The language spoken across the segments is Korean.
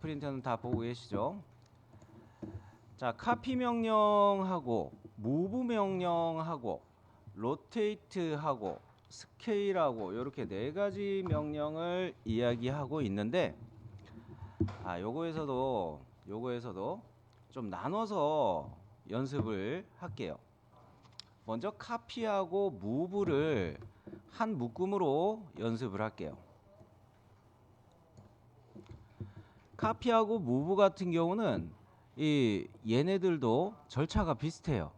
프린터는 다 보고 계시죠? 자, 카피 명령하고 무브 명령하고 로테이트하고 스케일하고 이렇게 네 가지 명령을 이야기하고 있는데 요거에서도 좀 나눠서 연습을 할게요. 먼저 카피하고 무브를 한 묶음으로 연습을 할게요. 카피하고 무브 같은 경우는 얘네들도 절차가 비슷해요.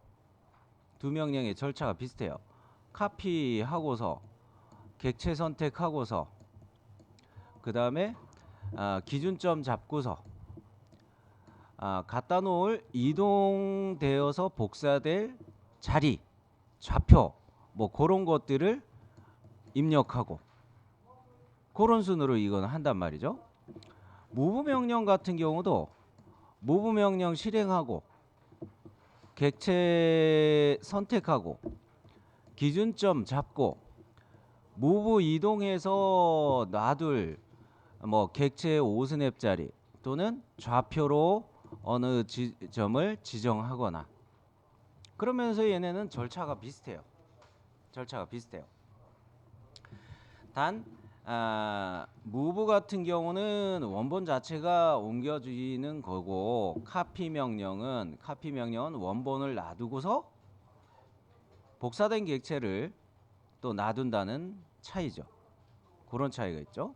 두 명령의 절차가 비슷해요. 카피하고서 객체 선택하고서 그 다음에 기준점 잡고서 갖다 놓을 이동되어서 복사될 자리, 좌표 뭐 그런 것들을 입력하고 그런 순으로 이건 한단 말이죠. 무브 명령 같은 경우도 무브 명령 실행하고 객체 선택하고 기준점 잡고 무브 이동해서 놔둘 뭐 객체 5스냅 자리 또는 좌표로 어느 지점을 지정하거나 그러면서 얘네는 절차가 비슷해요. 단 무브 같은 경우는 원본 자체가 옮겨지는 거고 카피 명령은 원본을 놔두고서 복사된 객체를 또 놔둔다는 차이죠. 그런 차이가 있죠.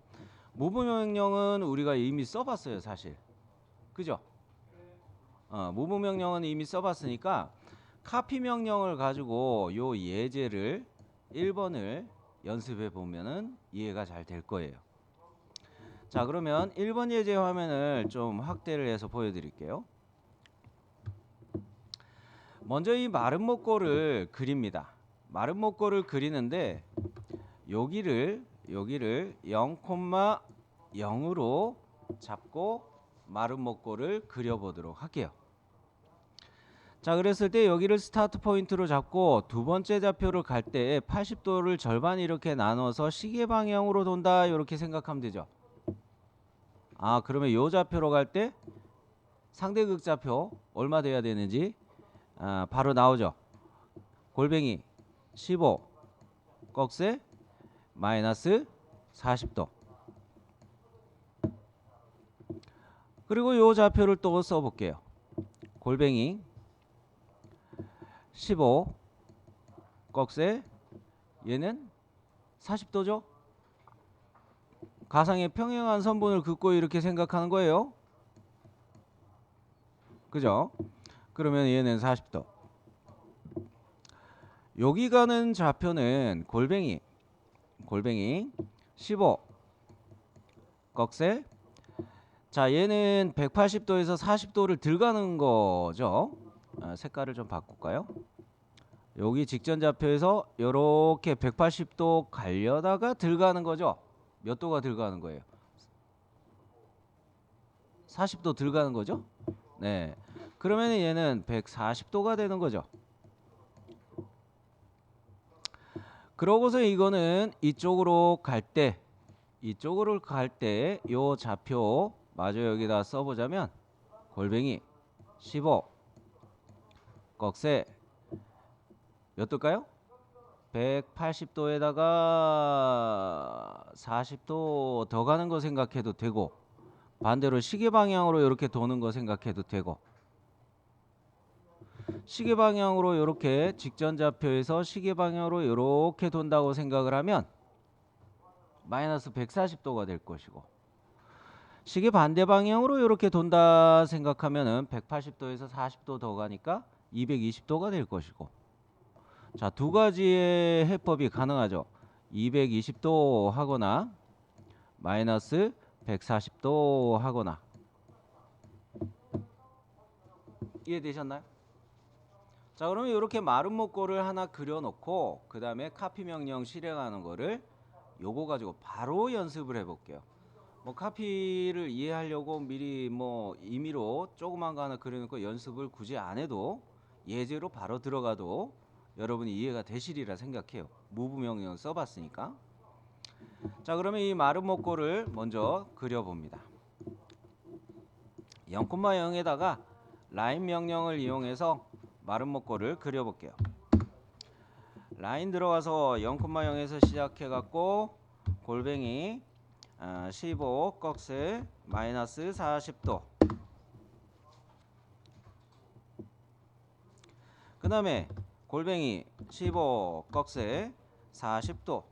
무브 명령은 우리가 이미 써봤어요, 사실. 그죠? 무브 명령은 이미 써봤으니까 카피 명령을 가지고 요 예제를 1번을 연습해 보면은 이해가 잘 될 거예요. 자, 그러면 1번 예제 화면을 좀 확대를 해서 보여드릴게요. 먼저 이 마른 목골을 그립니다. 마른 목골을 그리는데 여기를 0,0으로 잡고 마른 목골을 그려보도록 할게요. 자, 그랬을 때 여기를 스타트 포인트로 잡고 두 번째 좌표를 갈 때 80도를 절반 이렇게 나눠서 시계 방향으로 돈다 이렇게 생각하면 되죠. 그러면 요 좌표로 갈 때 상대 극좌표 얼마 돼야 되는지 바로 나오죠. 골뱅이 15 꺽쇠 마이너스 40도. 그리고 요 좌표를 또 써볼게요. 골뱅이 15 꺽쇠 얘는 40도죠. 가상의 평행한 선분을 긋고 이렇게 생각하는 거예요. 그죠? 그러면 얘는 40도. 여기 가는 좌표는 골뱅이 15 꺽쇠. 자, 얘는 180도에서 40도를 들어가는 거죠. 색깔을 좀 바꿀까요? 여기 직전 좌표에서 이렇게 180도 가려다가 들어가는 거죠. 몇 도가 들어가는 거예요? 40도 들어가는 거죠. 네. 그러면 얘는 140도가 되는 거죠. 그러고서 이거는 이쪽으로 갈 때 요 좌표 마저 여기다 써보자면 골뱅이 15 꺽쇠 몇 도일까요? 180도에다가 40도 더 가는 거 생각해도 되고 반대로 시계 방향으로 이렇게 도는 거 생각해도 되고 시계 방향으로 이렇게 직전 좌표에서 시계 방향으로 이렇게 돈다고 생각을 하면 마이너스 140도가 될 것이고 시계 반대 방향으로 이렇게 돈다 생각하면은 180도에서 40도 더 가니까 220도가 될 것이고 자, 두 가지의 해법이 가능하죠. 220도 하거나 마이너스 140도 하거나 이해되셨나요? 자, 그러면 이렇게 마른 목골을 하나 그려놓고 그 다음에 카피 명령 실행하는 거를 요거 가지고 바로 연습을 해볼게요. 뭐 카피를 이해하려고 미리 뭐 임의로 조그만 거 하나 그려놓고 연습을 굳이 안 해도 예제로 바로 들어가도 여러분이 이해가 되시리라 생각해요. 무브 명령 써봤으니까. 자, 그러면 이 마른 목골을 먼저 그려봅니다. 0,0에다가 라인 명령을 이용해서 마른 목골을 그려볼게요. 라인 들어가서 0,0에서 시작해 갖고 골뱅이 15 꺽쇠 마이너스 40도, 그 다음에 골뱅이 15 꺽쇠 40도,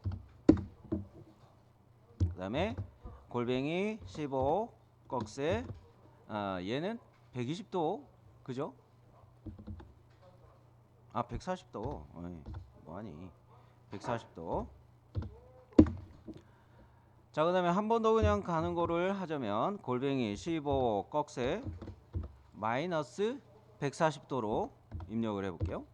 그 다음에 골뱅이 15 꺽쇠 얘는 120도 그죠? 140도. 뭐하니 140도. 자, 그 다음에 한 번 더 그냥 가는 거를 하자면 골뱅이 15 꺽쇠 마이너스 140도로 입력을 해볼게요.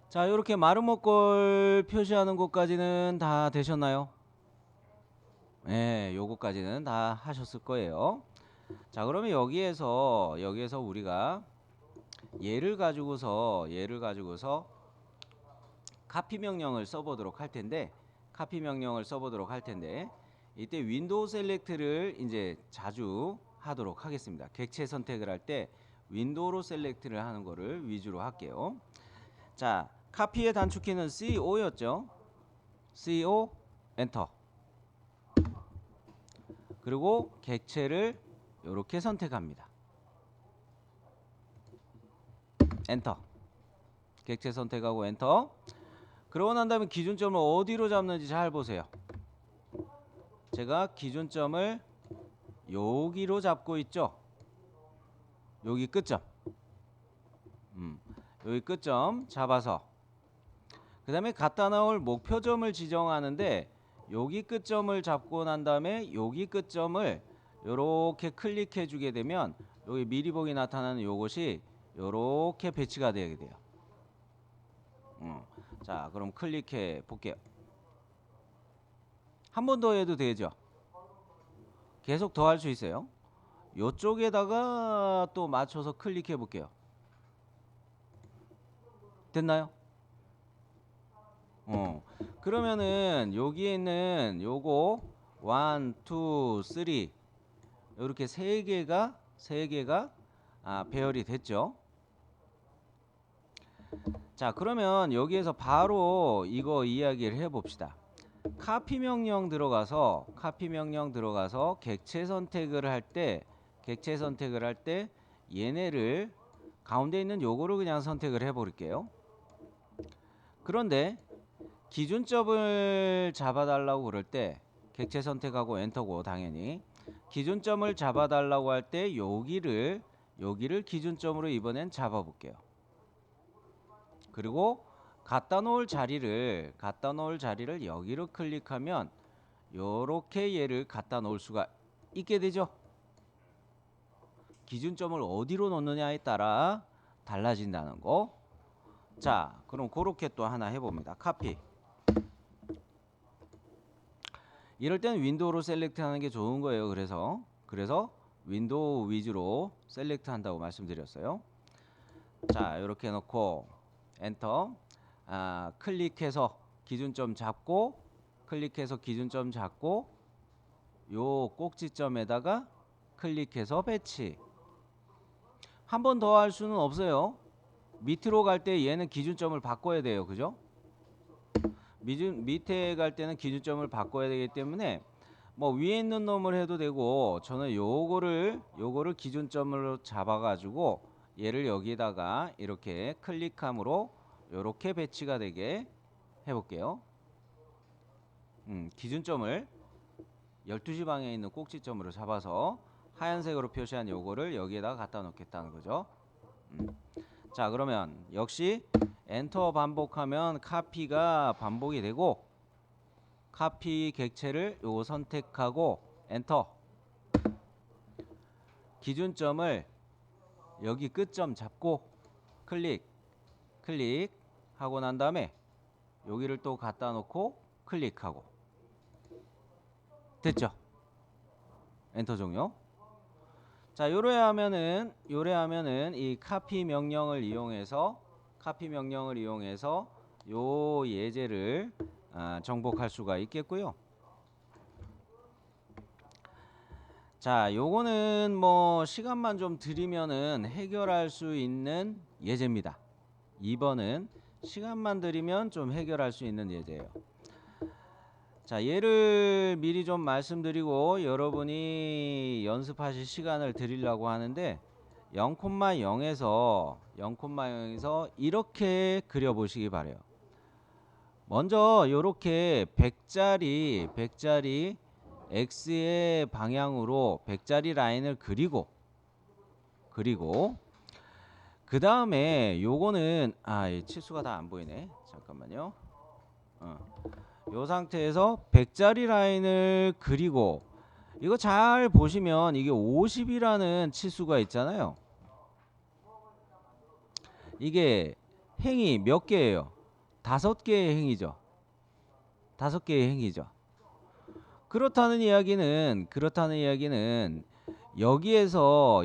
자, 이렇게 마른 목골 표시하는 것까지는 다 되셨나요? 네, 요거까지는 다 하셨을 거예요. 자, 그러면 여기에서 우리가 얘를 가지고서 카피 명령을 써보도록 할 텐데, 이때 윈도우 셀렉트를 이제 자주 하도록 하겠습니다. 객체 선택을 할 때 윈도우로 셀렉트를 하는 거를 위주로 할게요. 자, 카피의 단축키는 CO였죠. CO 엔터. 그리고 객체를 이렇게 선택합니다. 엔터. 객체 선택하고 엔터. 그러고 난 다음에 기준점을 어디로 잡는지 잘 보세요. 제가 기준점을 여기로 잡고 있죠. 여기 끝점. 여기 끝점 잡아서 그 다음에 갖다 놓을 목표점을 지정하는데, 여기 끝점을 잡고 난 다음에 여기 끝점을 이렇게 클릭해 주게 되면 여기 미리 보기 나타나는 요것이 이렇게 배치가 되게 돼요. 자, 그럼 클릭해 볼게요. 한 번 더 해도 되죠. 계속 더 할 수 있어요. 이쪽에다가 또 맞춰서 클릭해 볼게요. 됐나요? 그러면은 여기에 있는 요거 1, 2, 3 이렇게 세 개가 배열이 됐죠. 자, 그러면 여기에서 바로 이거 이야기를 해봅시다. 카피 명령 들어가서 객체 선택을 할 때 얘네를 가운데 있는 요거를 그냥 선택을 해버릴게요. 그런데 기준점을 잡아달라고 그럴 때 객체 선택하고 엔터고, 당연히 기준점을 잡아달라고 할 때 여기를 기준점으로 이번엔 잡아볼게요. 그리고 갖다 놓을 자리를 여기로 클릭하면 요렇게 얘를 갖다 놓을 수가 있게 되죠. 기준점을 어디로 놓느냐에 따라 달라진다는 거. 자, 그럼 그렇게 또 하나 해봅니다. 카피. 이럴 때는 윈도우로 셀렉트 하는 게 좋은 거예요. 그래서 윈도우 위주로 셀렉트 한다고 말씀드렸어요. 자, 이렇게 해놓고 엔터. 클릭해서 기준점 잡고 요 꼭지점에다가 클릭해서 배치. 한 번 더 할 수는 없어요. 밑으로 갈 때 얘는 기준점을 바꿔야 돼요. 그죠? 밑에 갈 때는 기준점을 바꿔야 되기 때문에 뭐 위에 있는 놈을 해도 되고, 저는 요거를 기준점으로 잡아 가지고 얘를 여기다가 이렇게 클릭함으로 이렇게 배치가 되게 해볼게요. 기준점을 12시 방향에 있는 꼭지점으로 잡아서 하얀색으로 표시한 요거를 여기에다가 갖다 놓겠다는 거죠. 자, 그러면 역시 엔터 반복하면 카피가 반복이 되고, 카피 객체를 요거 선택하고 엔터. 기준점을 여기 끝점 잡고 클릭 하고 난 다음에 여기를 또 갖다 놓고 클릭하고. 됐죠? 엔터 종료. 자, 요래 하면은 이 카피 명령을 이용해서 요 예제를 정복할 수가 있겠고요. 자, 요거는 뭐 시간만 좀 들이면은 해결할 수 있는 예제입니다. 2번은 시간만 들이면 좀 해결할 수 있는 예제예요. 자, 얘를 미리 좀 말씀드리고 여러분이 연습하실 시간을 드리려고 하는데 0,0에서 이렇게 그려보시기 바래요. 먼저 요렇게 100짜리 x의 방향으로 100짜리 라인을 그리고 그 다음에 요거는 이 치수가 다 안 보이네. 잠깐만요. 요 상태에서 100짜리 라인을 그리고 이거 잘 보시면 이게 50이라는 치수가 있잖아요. 이게 행이 몇 개예요? 5개의 행이죠. 5개의 행이죠. 그렇다는 이야기는 여기에서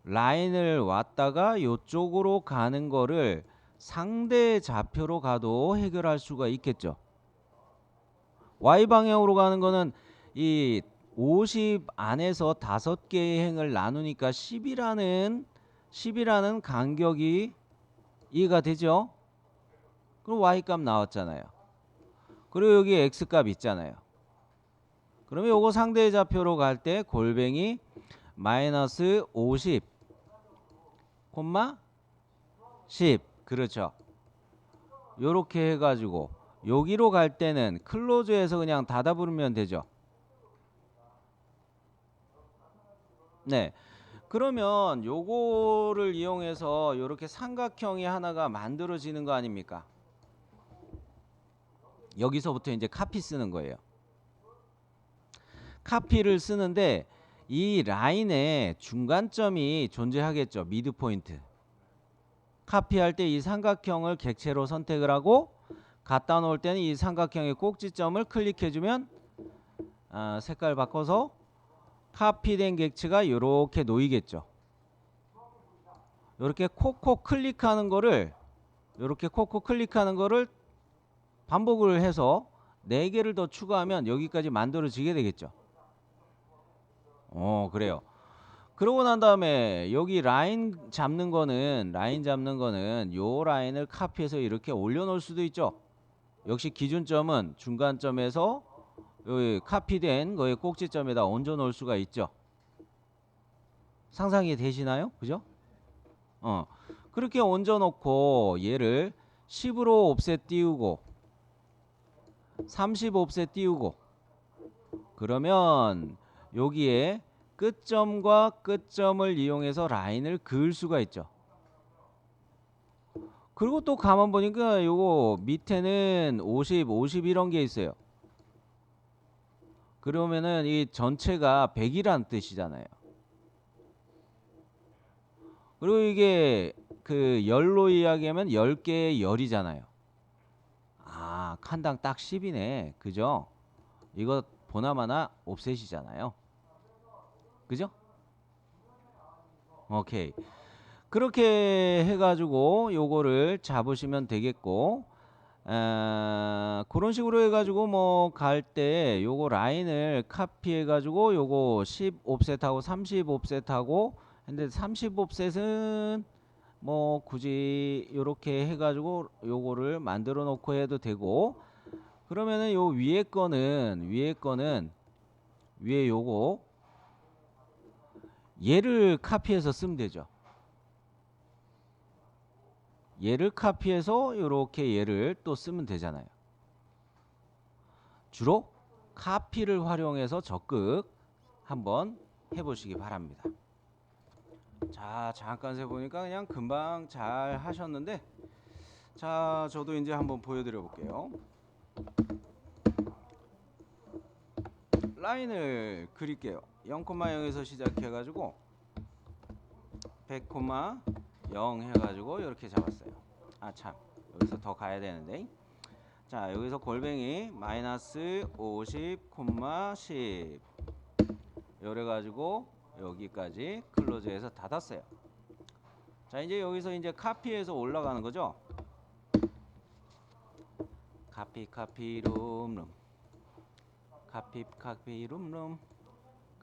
라인을 왔다가 요쪽으로 가는 거를 상대 좌표로 가도 해결할 수가 있겠죠. Y 방향으로 가는 거는 이 50 안에서 5개의 행을 나누니까 10이라는 간격이 이해가 되죠? 그럼 Y 값 나왔잖아요. 그리고 여기 X 값 있잖아요. 그러면 요거 상대 좌표로 갈 때 골뱅이 마이너스 50, 10 그렇죠. 요렇게 해가지고 여기로 갈 때는 클로즈해서 그냥 닫아 부르면 되죠. 네. 그러면 요거를 이용해서 요렇게 삼각형이 하나가 만들어지는 거 아닙니까? 여기서부터 이제 카피 쓰는 거예요. 카피를 쓰는데 이 라인에 중간점이 존재하겠죠. 미드 포인트. 카피할 때 이 삼각형을 객체로 선택을 하고 갖다 놓을 때는 이 삼각형의 꼭지점을 클릭해주면 색깔 바꿔서 카피된 객체가 이렇게 놓이겠죠. 이렇게 콕콕 클릭하는 거를 반복을 해서 4개를 더 추가하면 여기까지 만들어지게 되겠죠. 그래요. 그러고 난 다음에 여기 라인 잡는 거는 요 라인을 카피해서 이렇게 올려놓을 수도 있죠. 역시 기준점은 중간점에서 여기 카피된 거의 꼭지점에다 얹어 놓을 수가 있죠. 상상이 되시나요? 그죠? 그렇게 얹어 놓고 얘를 10으로 옵셋 띄우고 30 옵셋 띄우고 그러면 여기에 끝점과 끝점을 이용해서 라인을 그을 수가 있죠. 그리고 또 가만 보니까 요거 밑에는 50 이런 게 있어요. 그러면은 이 전체가 100이란 뜻이잖아요. 그리고 이게 그 열로 이야기하면 10개의 열이잖아요. 칸당 딱 10이네. 그죠? 이거 보나마나 옵셋이잖아요. 그죠? 오케이. 그렇게 해가지고 요거를 잡으시면 되겠고 그런 식으로 해가지고 뭐 갈 때 요거 라인을 카피해가지고 요거 10 옵셋하고 30 옵셋하고 근데 30 옵셋은 뭐 굳이 요렇게 해가지고 요거를 만들어 놓고 해도 되고 그러면은 요 위에 거는 위에 요거 얘를 카피해서 쓰면 되죠. 얘를 카피해서 이렇게 얘를 또 쓰면 되잖아요. 주로 카피를 활용해서 적극 한번 해보시기 바랍니다. 자, 잠깐 세보니까 그냥 금방 잘 하셨는데 자, 저도 이제 한번 보여드려 볼게요. 라인을 그릴게요. 0,0에서 시작해가지고 100,0 해가지고 이렇게 잡았어요. 참 여기서 더 가야 되는데 자 여기서 골뱅이 마이너스 50, 10 요래 가지고 여기까지 클로즈해서 닫았어요. 자 이제 여기서 이제 카피해서 올라가는 거죠. 카피 룸룸 카피 룸룸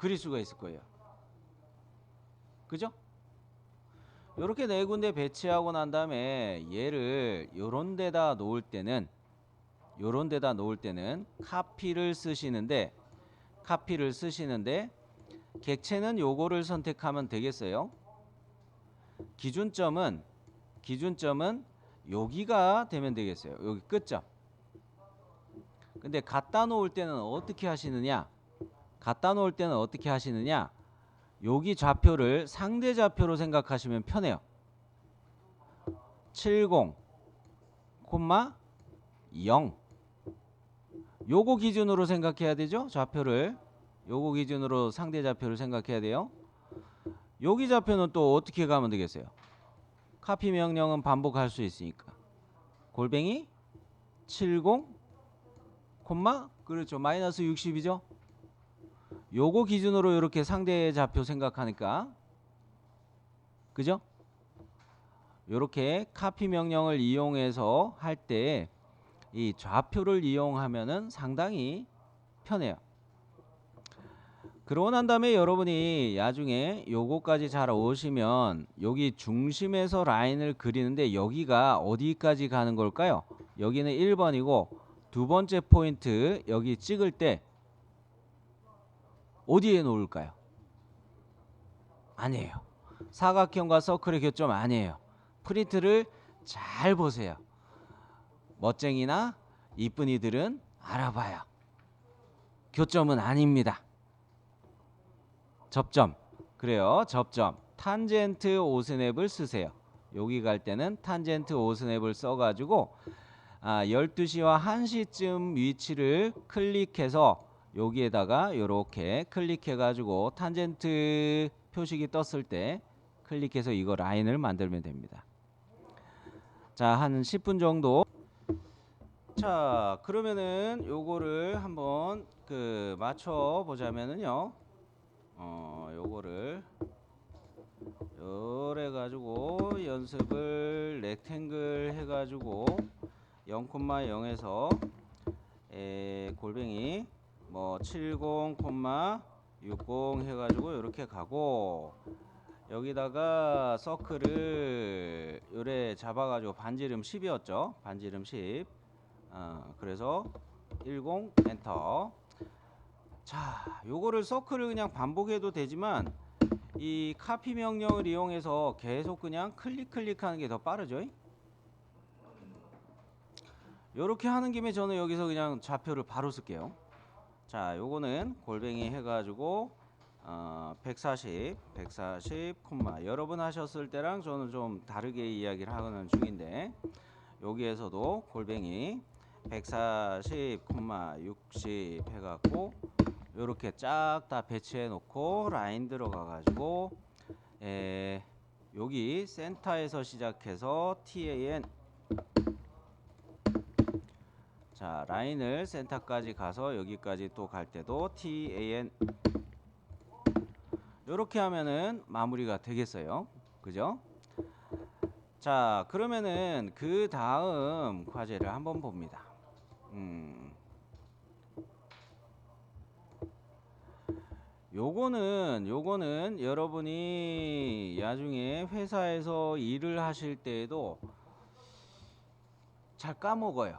그릴 수가 있을 거예요. 그죠? 이렇게 네 군데 배치하고 난 다음에 얘를 요런 데다 놓을 때는 카피를 쓰시는데 객체는 요거를 선택하면 되겠어요. 기준점은 여기가 되면 되겠어요. 여기 끝점. 근데 갖다 놓을 때는 어떻게 하시느냐? 여기 좌표를 상대 좌표로 생각하시면 편해요. 70, 0 요거 기준으로 생각해야 되죠. 좌표를 요거 기준으로 상대 좌표를 생각해야 돼요. 여기 좌표는 또 어떻게 가면 되겠어요? 카피 명령은 반복할 수 있으니까 골뱅이 70, 그렇죠. 마이너스 60이죠. 요거 기준으로 이렇게 상대 좌표 생각하니까 그죠? 요렇게 카피 명령을 이용해서 할 때 이 좌표를 이용하면은 상당히 편해요. 그러고 난 다음에 여러분이 나중에 요거까지 잘 오시면 여기 중심에서 라인을 그리는데 여기가 어디까지 가는 걸까요? 여기는 1번이고 두 번째 포인트 여기 찍을 때 어디에 놓을까요? 아니에요. 사각형과 서클의 교점 아니에요. 프린트를 잘 보세요. 멋쟁이나 이쁜이들은 알아봐요. 교점은 아닙니다. 접점. 그래요. 접점. 탄젠트 오스냅을 쓰세요. 여기 갈 때는 탄젠트 오스냅을 써가지고 12시와 1시쯤 위치를 클릭해서 여기에다가 이렇게 클릭해가지고 탄젠트 표식이 떴을 때 클릭해서 이거 라인을 만들면 됩니다. 자, 한 10분 정도. 자, 그러면은 요거를 한번 맞춰 보자면은요. 요거를 요래 가지고 연습을 렉탱글 해 가지고 0,0에서 골뱅이 뭐 70, 60 해 가지고 이렇게 가고 여기다가 서클을 요래 잡아 가지고 반지름 10이었죠. 반지름 10. 그래서 10 엔터. 자, 요거를 서클을 그냥 반복해도 되지만 이 카피 명령을 이용해서 계속 그냥 클릭하는 게 더 빠르죠. 요렇게 하는 김에 저는 여기서 그냥 좌표를 바로 쓸게요. 자, 요거는 골뱅이 해가지고 140, 여러분 하셨을 때랑 저는 좀 다르게 이야기를 하는 중인데 여기에서도 골뱅이 140, 60 해갖고 요렇게 쫙 다 배치해 놓고 라인 들어가 가지고 여기 센터에서 시작해서 TAN 자 라인을 센터까지 가서 여기까지 또 갈 때도 TAN 요렇게 하면은 마무리가 되겠어요. 그죠? 자 그러면은 그 다음 과제를 한번 봅니다. 요거는 여러분이 나중에 회사에서 일을 하실 때에도 잘 까먹어요.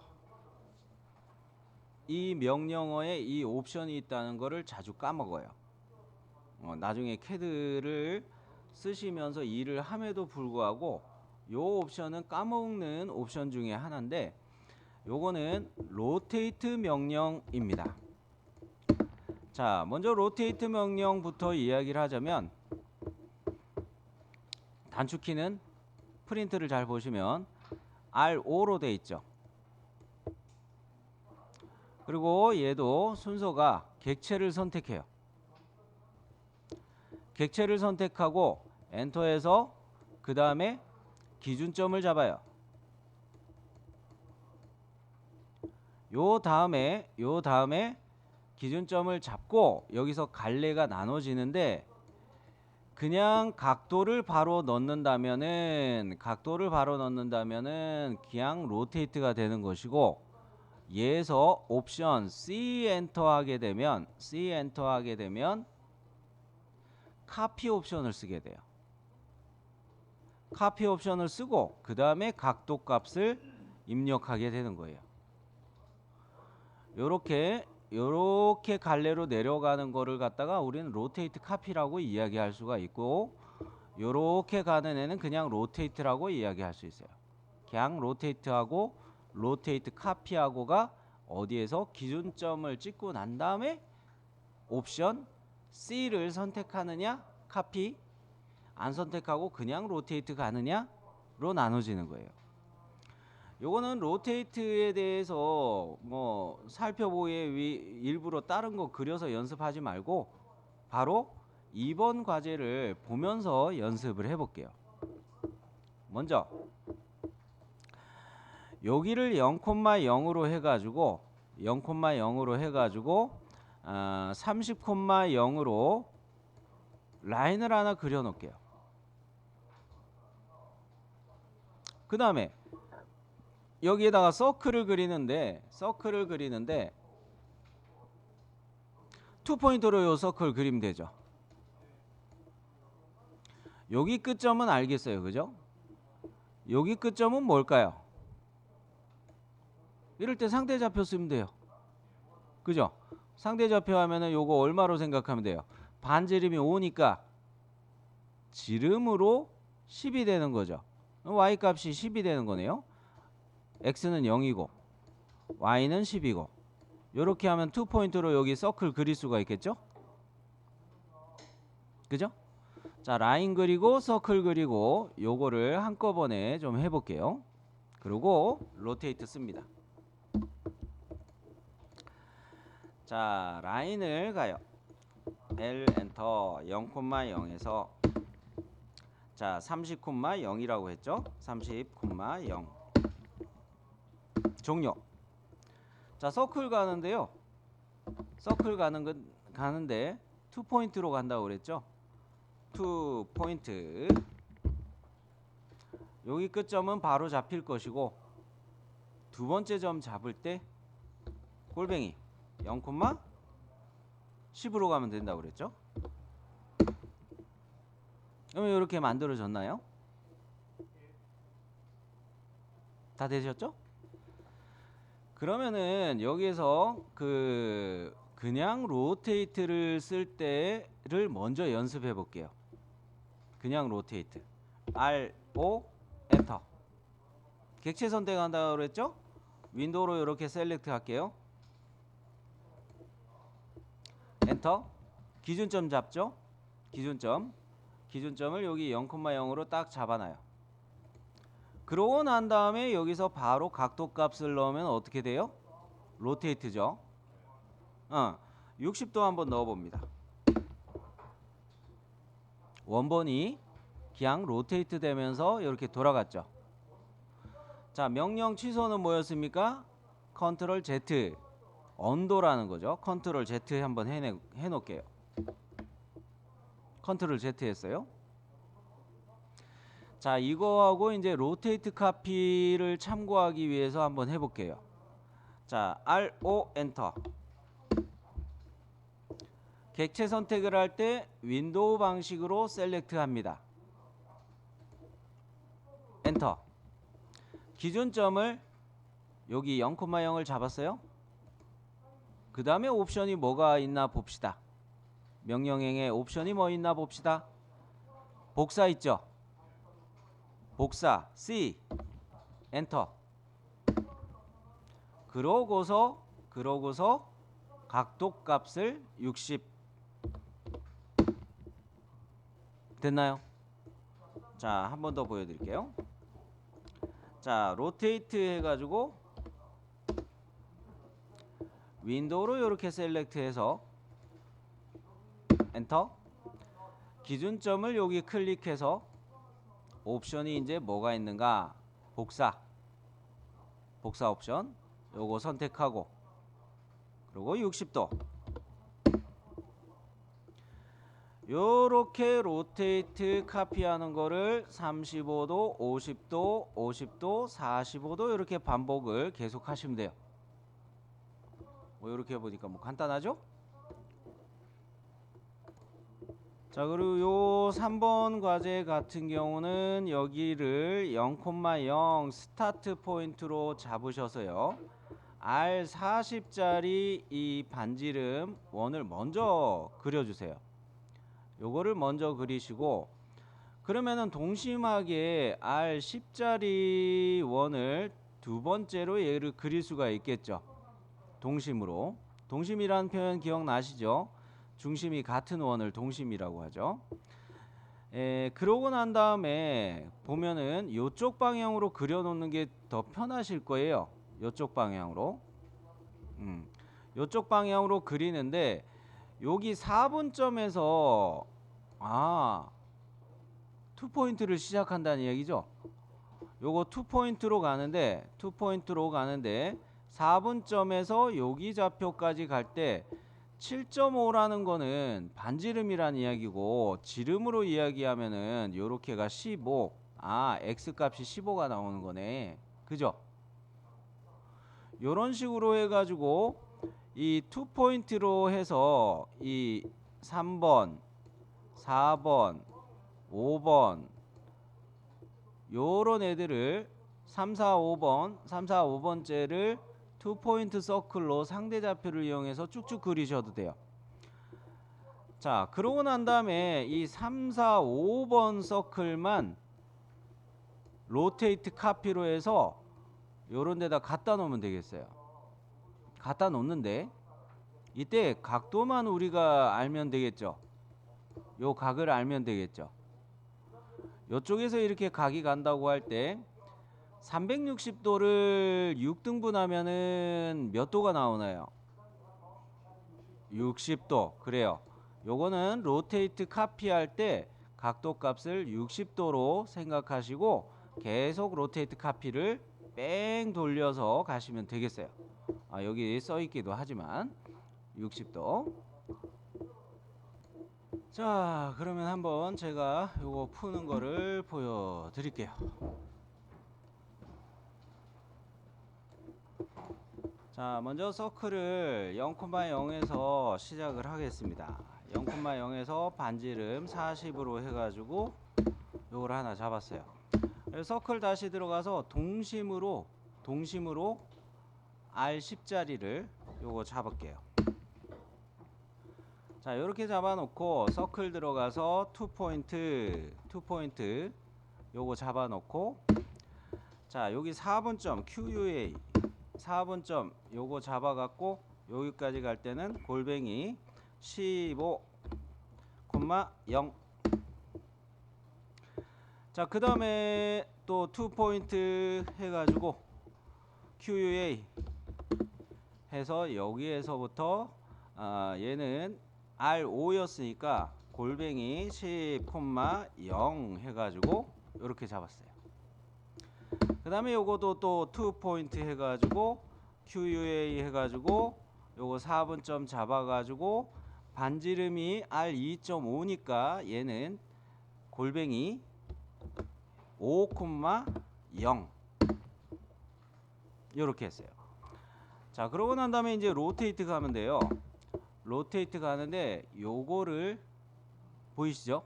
이 명령어에 이 옵션이 있다는 거를 자주 까먹어요. 나중에 CAD를 쓰시면서 일을 함에도 불구하고 요 옵션은 까먹는 옵션 중에 하나인데 요거는 로테이트 명령입니다. 자, 먼저 로테이트 명령부터 이야기를 하자면 단축키는 프린트를 잘 보시면 R5로 돼 있죠. 그리고 얘도 순서가 객체를 선택해요. 객체를 선택하고 엔터해서 그 다음에 기준점을 잡아요. 요 다음에 기준점을 잡고 여기서 갈래가 나눠지는데 그냥 각도를 바로 넣는다면은 그냥 로테이트가 되는 것이고 얘에서 옵션 C 엔터 하게 되면 카피 옵션을 쓰게 돼요. 카피 옵션을 쓰고 그 다음에 각도 값을 입력하게 되는 거예요. 요렇게 갈래로 내려가는 거를 갖다가 우리는 로테이트 카피라고 이야기할 수가 있고, 요렇게 가는 애는 그냥 로테이트라고 이야기할 수 있어요. 그냥 로테이트하고 로테이트 카피하고가 어디에서 기준점을 찍고 난 다음에 옵션 C를 선택하느냐, 카피 안 선택하고 그냥 로테이트 가느냐로 나눠지는 거예요. 요거는 로테이트에 대해서 뭐 살펴보기 일부러 다른 거 그려서 연습하지 말고 바로 2번 과제를 보면서 연습을 해볼게요. 먼저 여기를 0,0으로 해가지고 30,0으로 라인을 하나 그려 놓을게요. 그 다음에 여기에다가 서클을 그리는데 2포인트로 요 서클 그리면 되죠. 여기 끝점은 알겠어요, 그죠? 여기 끝점은 뭘까요? 이럴 때 상대좌표 쓰면 돼요, 그죠? 상대좌표 하면은 요거 얼마로 생각하면 돼요? 반지름이 5니까 지름으로 10이 되는 거죠. y 값이 10이 되는 거네요. x는 0이고 y는 10이고, 요렇게 하면 2포인트로 여기 서클 그릴 수가 있겠죠? 그죠? 자, 라인 그리고 서클 그리고 요거를 한꺼번에 좀 해볼게요. 그리고 로테이트 씁니다. 자, 라인을 가요. L 엔터 0,0에서 자 30,0이라고 했죠. 30,0 종료. 자, 서클 가는데요. 서클 가는데 2포인트로 간다고 그랬죠. 2포인트. 여기 끝점은 바로 잡힐 것이고 두 번째 점 잡을 때 골뱅이 0,10으로 가면 된다고 그랬죠. 그러면 이렇게 만들어졌나요? 다 되셨죠? 그러면은 여기에서 그냥 로테이트를 쓸 때를 먼저 연습해 볼게요. 그냥 로테이트 R5 엔터. 객체 선택한다고 그랬죠? 윈도우로 이렇게 셀렉트 할게요. 엔터. 기준점 잡죠? 기준점을 여기 0,0으로 딱 잡아놔요. 그러고 난 다음에 여기서 바로 각도 값을 넣으면 어떻게 돼요? 로테이트죠. 60도 한번 넣어봅니다. 원본이 그냥 로테이트 되면서 이렇게 돌아갔죠. 자, 명령 취소는 뭐였습니까? 컨트롤 Z 언도라는 거죠. 컨트롤 Z 한번 해놓을게요. 컨트롤 Z 했어요. 자, 이거하고 이제 로테이트 카피를 참고하기 위해서 한번 해볼게요. 자, R5 엔터. 객체 선택을 할 때 윈도우 방식으로 셀렉트 합니다. 엔터. 기준점을 여기 0,0을 잡았어요. 그 다음에 옵션이 뭐가 있나 봅시다. 명령행에 옵션이 뭐 있나 봅시다. 복사 있죠. 복사 C 엔터. 그러고서 각도 값을 60 됐나요? 자, 한 번 더 보여드릴게요. 자, 로테이트 해가지고 윈도우로 이렇게 셀렉트해서 엔터. 기준점을 여기 클릭해서 옵션이 이제 뭐가 있는가? 복사 옵션 요거 선택하고 그리고 60도 요렇게 로테이트 카피하는 거를 35도, 50도, 50도, 45도 이렇게 반복을 계속 하시면 돼요. 뭐 이렇게 해보니까 뭐 간단하죠? 자, 그리고 요 3번 과제 같은 경우는 여기를 0,0 스타트 포인트로 잡으셔서요. R40짜리 이 반지름 원을 먼저 그려주세요. 요거를 먼저 그리시고, 그러면은 동심하게 R10짜리 원을 두 번째로 얘를 그릴 수가 있겠죠. 동심으로. 동심이라는 표현 기억나시죠? 중심이 같은 원을 동심이라고 하죠. 그러고 난 다음에 보면은 요쪽 방향으로 그려놓는 게 더 편하실 거예요. 요쪽 방향으로. 요쪽 방향으로 그리는데 여기 4분점에서 투포인트를 시작한다는 얘기죠. 요거 투포인트로 가는데 4분점에서 여기 좌표까지 갈 때 7.5라는 거는 반지름이라는 이야기고, 지름으로 이야기하면은 요렇게가 15. x 값이 15가 나오는 거네. 그죠? 요런 식으로 해가지고 이 투포인트로 해서 이 3번, 4번, 5번 요런 애들을 3, 4, 5번째를 투포인트 서클로 상대 좌표를 이용해서 쭉쭉 그리셔도 돼요. 자, 그러고 난 다음에 이 3, 4, 5번 서클만 로테이트 카피로 해서 요런 데다 갖다 놓으면 되겠어요. 갖다 놓는데 이때 각도만 우리가 알면 되겠죠. 요 각을 알면 되겠죠. 요쪽에서 이렇게 각이 간다고 할 때 360도를 6등분 하면은 몇 도가 나오나요? 60도. 그래요. 요거는 로테이트 카피할 때 각도 값을 60도로 생각하시고 계속 로테이트 카피를 뺑 돌려서 가시면 되겠어요. 여기 써 있기도 하지만 60도. 자, 그러면 한번 제가 요거 푸는 거를 보여드릴게요. 자, 먼저 서클을 0,0에서 시작을 하겠습니다. 0,0에서 반지름 40으로 해가지고 요걸 하나 잡았어요. 서클 다시 들어가서 동심으로 R10짜리를 요거 잡을게요. 자, 요렇게 잡아놓고 서클 들어가서 투포인트 요거 잡아놓고, 자, 여기 4분점 QUA 4분점 요거 잡아갖고 여기까지 갈 때는 골뱅이 15,0. 자, 그 다음에 또 투포인트 해가지고 QUA 해서 여기에서부터 얘는 R5였으니까 골뱅이 10,0 해가지고 이렇게 잡았어요. 그 다음에 요거도 또 2포인트 해가지고 QUA 해가지고 요거 4분점 잡아가지고 반지름이 R2.5니까 얘는 골뱅이 5,0 요렇게 했어요. 자, 그러고 난 다음에 이제 로테이트 가면 돼요. 로테이트 가는데 요거를 보이시죠?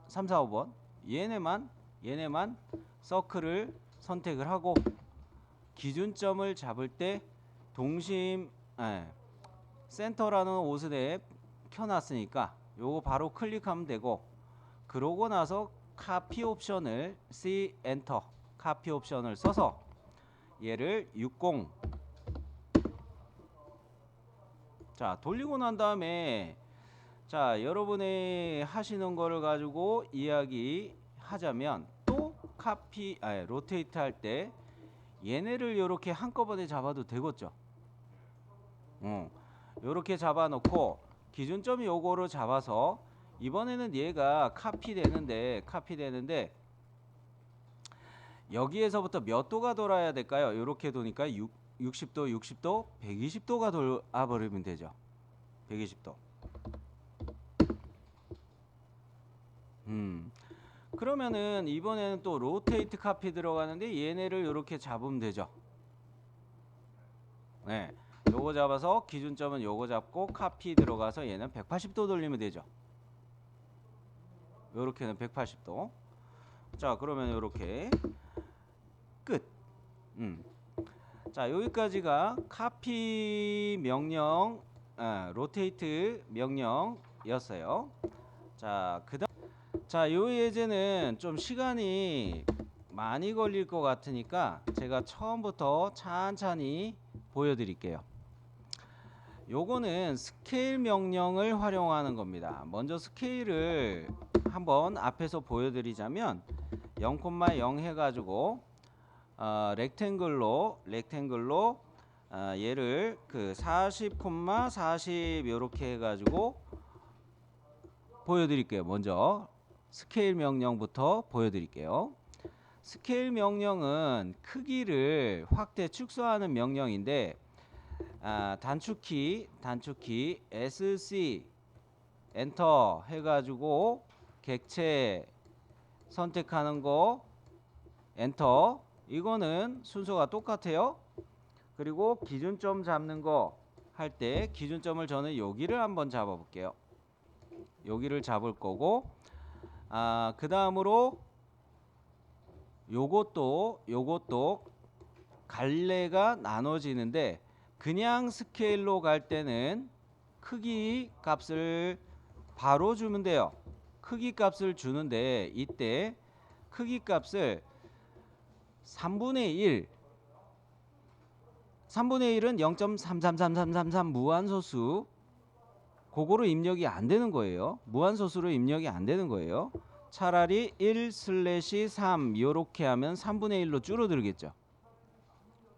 3, 4, 5번 얘네만 서클을 선택을 하고 기준점을 잡을 때 센터라는 옷을 켜놨으니까 요거 바로 클릭하면 되고, 그러고 나서 카피 옵션을 C 엔터 카피 옵션을 써서 얘를 60. 자, 돌리고 난 다음에 자, 여러분이 하시는 거를 가지고 이야기하자면 또 로테이트 할 때 얘네를 이렇게 한꺼번에 잡아도 되겠죠. 요렇게 잡아놓고 기준점이 요거로 잡아서 이번에는 얘가 카피되는데 여기에서부터 몇 도가 돌아야 될까요? 요렇게 도니까 60도, 120도가 돌아버리면 되죠. 120도. 그러면은 이번에는 또 로테이트 카피 들어가는데 얘네를 이렇게 잡으면 되죠. 네, 요거 잡아서 기준점은 요거 잡고 카피 들어가서 얘는 180도 돌리면 되죠. 요렇게는 180도. 자, 그러면 요렇게 끝. 자, 여기까지가 카피 명령, 로테이트 명령이었어요. 자, 자, 요 예제는 좀 시간이 많이 걸릴 것 같으니까 제가 처음부터 찬찬히 보여드릴게요. 요거는 스케일 명령을 활용하는 겁니다. 먼저 스케일을 한번 앞에서 보여드리자면 0,0 해가지고 렉탱글로 얘를 그 40,40 요렇게 해가지고 보여드릴게요. 먼저 스케일 명령부터 보여드릴게요. 스케일 명령은 크기를 확대 축소하는 명령인데 단축키 SC 엔터 해가지고 객체 선택하는 거 엔터, 이거는 순서가 똑같아요. 그리고 기준점 잡는 거 할 때 기준점을 저는 여기를 한번 잡아 볼게요. 여기를 잡을 거고, 그 다음으로 요것도 갈래가 나눠지는데, 그냥 스케일로 갈 때는 크기 값을 바로 주면 돼요. 크기 값을 주는데, 이때 크기 값을 3분의 1은 0.333333 무한소수, 그거로 입력이 안 되는 거예요. 무한소수로 입력이 안 되는 거예요. 차라리 1/3 요렇게 하면 3분의 1로 줄어들겠죠.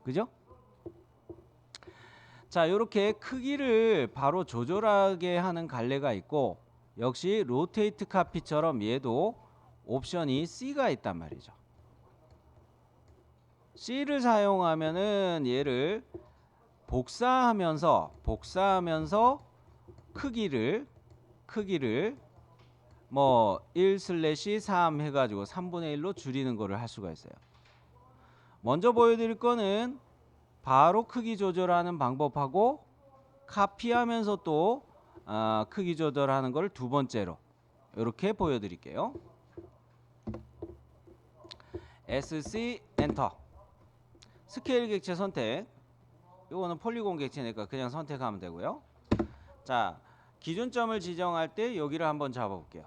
그죠? 자, 요렇게 크기를 바로 조절하게 하는 갈래가 있고, 역시 로테이트 카피처럼 얘도 옵션이 C가 있단 말이죠. C를 사용하면은 얘를 복사하면서 크기를 뭐 1/3 해가지고 3분의 1로 줄이는 거를 할 수가 있어요. 먼저 보여드릴 거는 바로 크기 조절하는 방법하고, 카피하면서 또 크기 조절하는 걸 두 번째로 이렇게 보여드릴게요. SC 엔터. 스케일 객체 선택. 이거는 폴리곤 객체니까 그냥 선택하면 되고요. 자, 기준점을 지정할 때 여기를 한번 잡아 볼게요.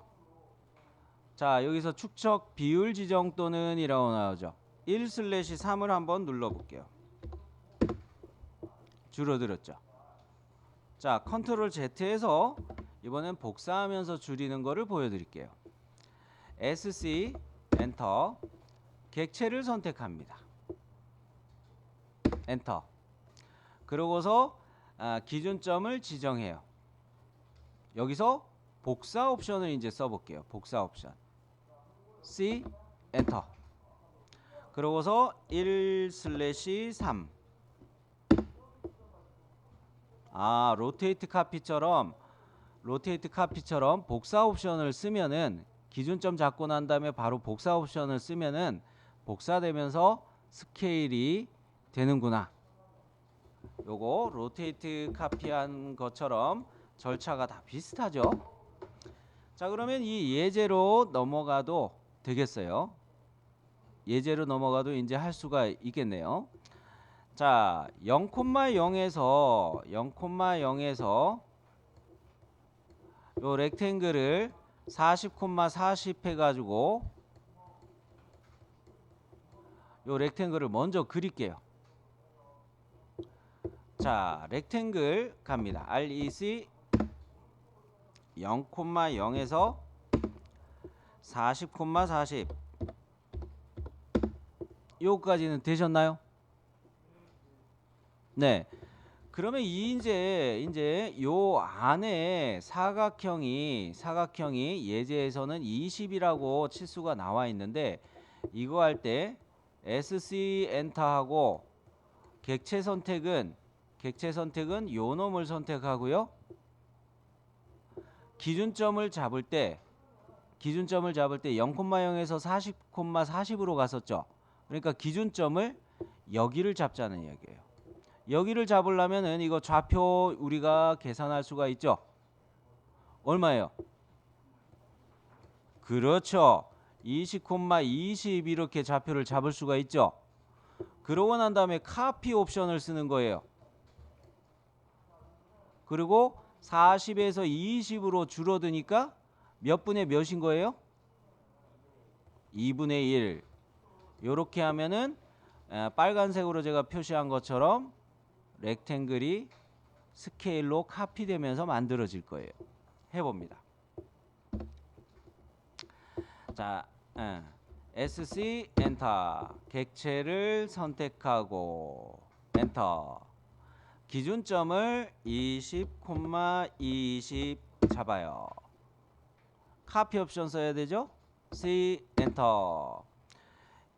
자, 여기서 축척 비율 지정 또는 이라고 나오죠. 1/3을 한번 눌러 볼게요. 줄어들었죠. 자, 컨트롤 Z에서 이번엔 복사하면서 줄이는 거를 보여드릴게요. SC 엔터. 객체를 선택합니다. 엔터. 그러고서 기준점을 지정해요. 여기서 복사 옵션을 이제 써볼게요. 복사 옵션 C 엔터. 그러고서 1/3 로테이트 카피처럼 복사 옵션을 쓰면은, 기준점 잡고 난 다음에 바로 복사 옵션을 쓰면은 복사되면서 스케일이 되는구나. 요거 로테이트 카피한 것처럼 절차가 다 비슷하죠. 자, 그러면 이 예제로 넘어가도 되겠어요. 예제로 넘어가도 이제 할 수가 있겠네요. 자, 0,0에서 요 렉탱글을 40,40 해가지고 요 렉탱글을 먼저 그릴게요. 자, 렉탱글 갑니다. REC 0,0에서 40,40 요까지는 되셨나요? 네. 그러면 이제 요 안에 사각형이 예제에서는 20이라고 치수가 나와 있는데, 이거 할 때 SC 엔터하고 객체 선택은 요 놈을 선택하고요. 기준점을 잡을 때 0,0에서 40,40으로 갔었죠. 그러니까 기준점을 여기를 잡자는 얘기예요. 여기를 잡으려면은 이거 좌표 우리가 계산할 수가 있죠. 얼마예요? 그렇죠. 20,20 이렇게 좌표를 잡을 수가 있죠. 그러고 난 다음에 카피 옵션을 쓰는 거예요. 그리고 40에서 20으로 줄어드니까 몇 분의 몇인 거예요? 2분의 1. 요렇게 하면은 빨간색으로 제가 표시한 것처럼 렉탱글이 스케일로 카피되면서 만들어질 거예요. 해봅니다. 자, SC 엔터. 객체를 선택하고 엔터. 기준점을 20,20 잡아요. 카피 옵션 써야 되죠? C 엔터.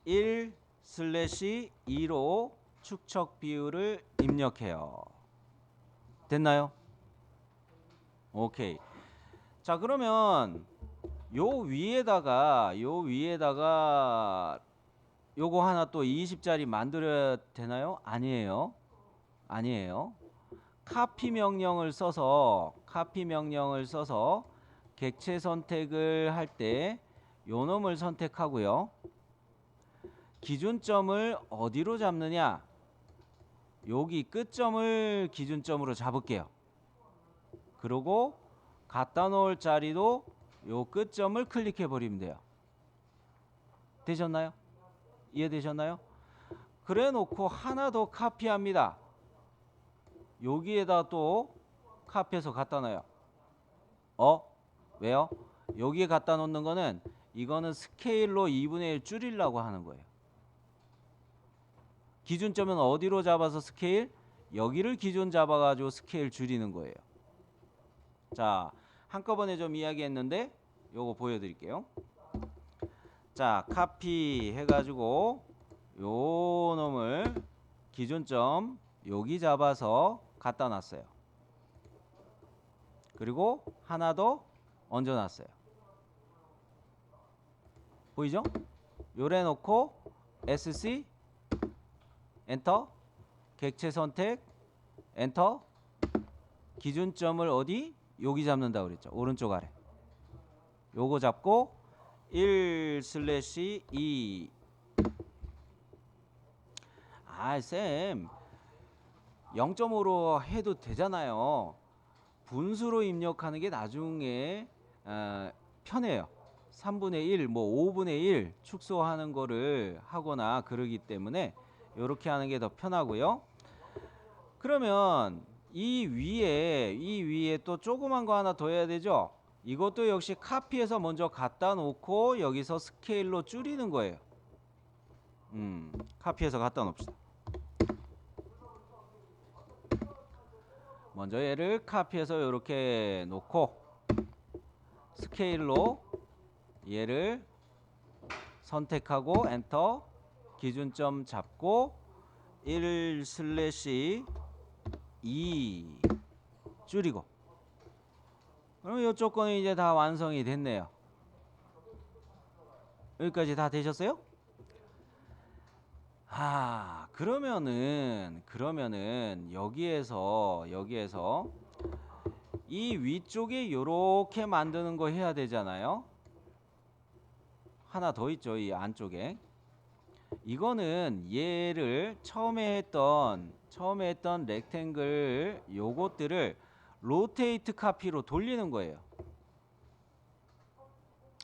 1/2로 축척 비율을 입력해요. 됐나요? 오케이. 자, 그러면 요 위에다가 요거 하나 또 20짜리 만들어야 되나요? 아니에요. 카피 명령을 써서 객체 선택을 할 때 요 놈을 선택하고요. 기준점을 어디로 잡느냐? 여기 끝점을 기준점으로 잡을게요. 그리고 갖다 놓을 자리도 요 끝점을 클릭해 버리면 돼요. 되셨나요? 이해되셨나요? 그래 놓고 하나 더 카피합니다. 여기에다 또 카피해서 갖다 놔요. 왜요? 여기에 갖다 놓는 거는 이거는 스케일로 2분의 1 줄이려고 하는 거예요. 기준점은 어디로 잡아서 스케일? 여기를 기준 잡아가지고 스케일 줄이는 거예요. 자, 한꺼번에 좀 이야기했는데 요거 보여드릴게요. 자, 카피 해가지고 요 놈을 기준점 여기 잡아서 갖다 놨어요. 그리고 하나 더 얹어놨어요. 보이죠? 요래 놓고 SC 엔터, 객체 선택 엔터, 기준점을 어디? 여기 잡는다 그랬죠. 오른쪽 아래. 요거 잡고 1/2. 쌤 0.5로 해도 되잖아요. 분수로 입력하는 게 나중에 편해요. 3분의 1, 뭐 5분의 1 축소하는 거를 하거나 그러기 때문에 이렇게 하는 게 더 편하고요. 그러면 이 위에 또 조그만 거 하나 더 해야 되죠. 이것도 역시 카피해서 먼저 갖다 놓고 여기서 스케일로 줄이는 거예요. 카피해서 갖다 놓읍시다. 먼저 얘를 카피해서 이렇게 놓고 스케일로 얘를 선택하고 엔터, 기준점 잡고 1/2 줄이고. 그럼 이쪽 거는 이제 다 완성이 됐네요. 여기까지 다 되셨어요? 그러면은 여기에서 이 위쪽에 요렇게 만드는 거 해야 되잖아요. 하나 더 있죠, 이 안쪽에. 이거는 얘를 처음에 했던 렉탱글 요것들을 로테이트 카피로 돌리는 거예요.